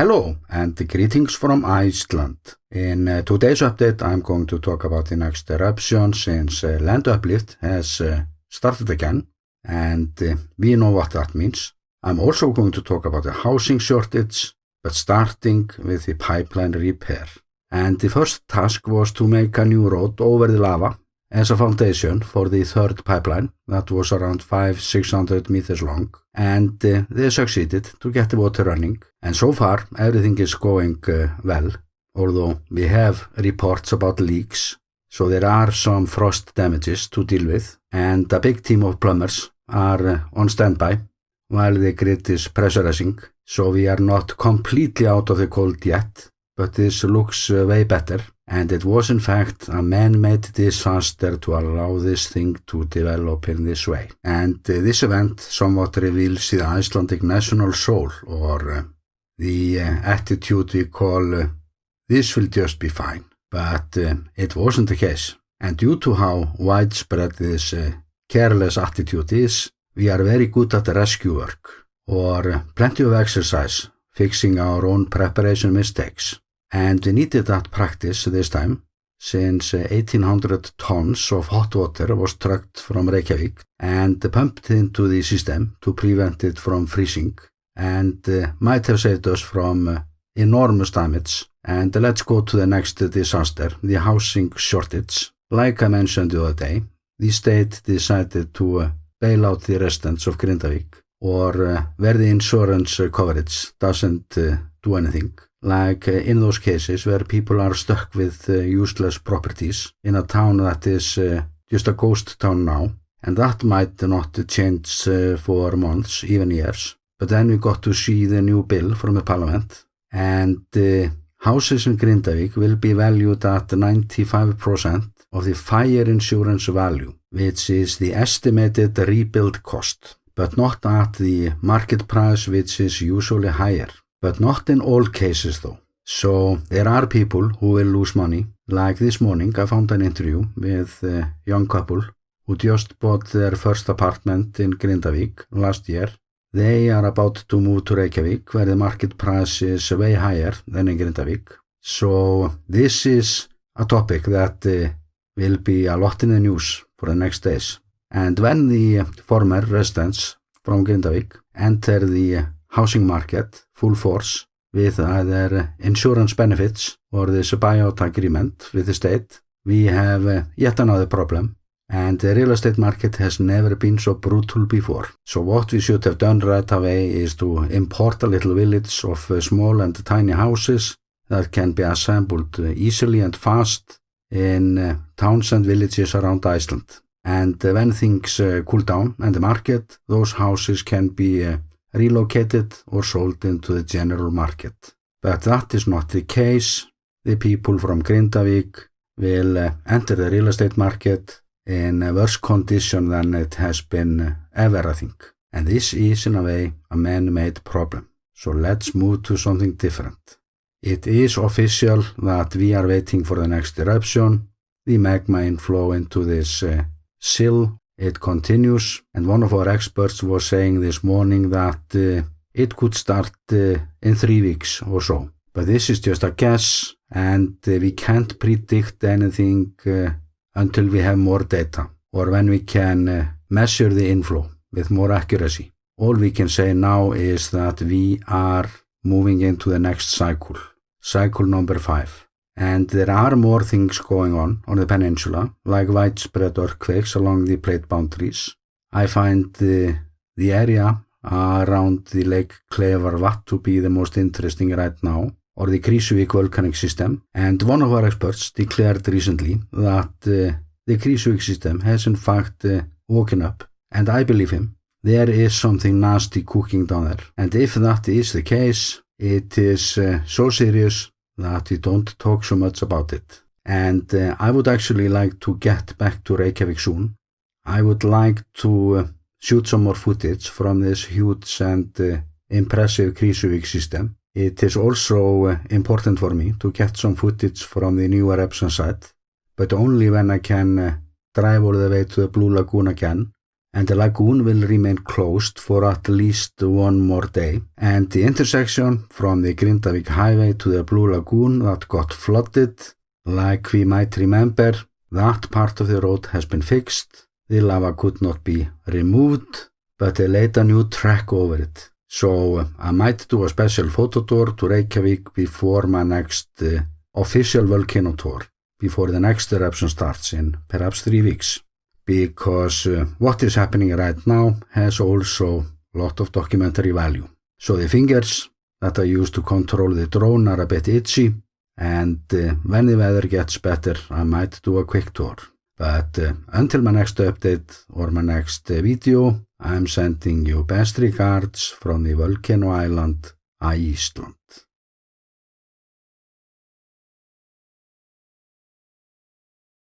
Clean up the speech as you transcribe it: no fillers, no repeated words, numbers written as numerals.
Hello and greetings from Iceland. In today's update I'm going to talk about the next eruption since land uplift has started again and we know what that means. I'm also going to talk about the housing shortage, but starting with the pipeline repair. And the first task was to make a new road over the lava as a foundation for the third pipeline that was around 500-600 meters long, and they succeeded to get the water running. And so far everything is going well, although we have reports about leaks, so there are some frost damages to deal with, and a big team of plumbers are on standby while the grid is pressurizing, so we are not completely out of the cold yet, but this looks way better. And it was in fact a man-made disaster to allow this thing to develop in this way. And this event somewhat reveals the Icelandic national soul, or the attitude we call, this will just be fine. But it wasn't the case. And due to how widespread this careless attitude is, we are very good at rescue work, or plenty of exercise, fixing our own preparation mistakes. And we needed that practice this time, since 1,800 tons of hot water was trucked from Reykjavík and pumped into the system to prevent it from freezing, and might have saved us from enormous damage. And let's go to the next disaster, the housing shortage. Like I mentioned the other day, the state decided to bail out the residents of Grindavík, or where the insurance coverage doesn't do anything. Like in those cases where people are stuck with useless properties in a town that is just a ghost town now, and that might not change for months, even years. But then we got to see the new bill from the parliament, and houses in Grindavík will be valued at 95% of the fire insurance value, which is the estimated rebuild cost, but not at the market price, which is usually higher. But not in all cases though. So there are people who will lose money. Like this morning I found an interview with a young couple who just bought their first apartment in Grindavík last year. They are about to move to Reykjavík, where the market price is way higher than in Grindavík. So this is a topic that will be a lot in the news for the next days. And when the former residents from Grindavík enter the housing market full force with either insurance benefits or this buyout agreement with the state, we have yet another problem, and the real estate market has never been so brutal before. So what we should have done right away is to import a little village of small and tiny houses that can be assembled easily and fast in towns and villages around Iceland. And when things cool down in the market, those houses can be relocated or sold into the general market. But that is not the case. The people from Grindavík will enter the real estate market in a worse condition than it has been ever, I think. And this is in a way a man-made problem. So let's move to something different. It is official that we are waiting for the next eruption, the magma inflow into this sill. It continues, and one of our experts was saying this morning that it could start in 3 weeks or so. But this is just a guess, and we can't predict anything until we have more data, or when we can measure the inflow with more accuracy. All we can say now is that we are moving into the next cycle number 5. And there are more things going on the peninsula, like widespread earthquakes along the plate boundaries. I find the area around the Lake Klefarvatn to be the most interesting right now, or the Grindavík volcanic system. And one of our experts declared recently that the Grindavík system has in fact woken up, and I believe him. There is something nasty cooking down there. And if that is the case, it is so serious that we don't talk so much about it. And I would actually like to get back to Reykjavík soon. I would like to shoot some more footage from this huge and impressive Grindavík system. It is also important for me to get some footage from the new Eruption site, but only when I can drive all the way to the Blue Lagoon again and the lagoon will remain closed for at least one more day, and the intersection from the Grindavík highway to the Blue Lagoon that got flooded, like we might remember, that part of the road has been fixed. The lava could not be removed, but they laid a new track over it. So I might do a special photo tour to Reykjavík before my next official volcano tour, before the next eruption starts in perhaps 3 weeks. Because what is happening right now has also a lot of documentary value. So the fingers that I use to control the drone are a bit itchy, and when the weather gets better, I might do a quick tour. But until my next update or my next video, I'm sending you best regards from the volcano island, Iceland.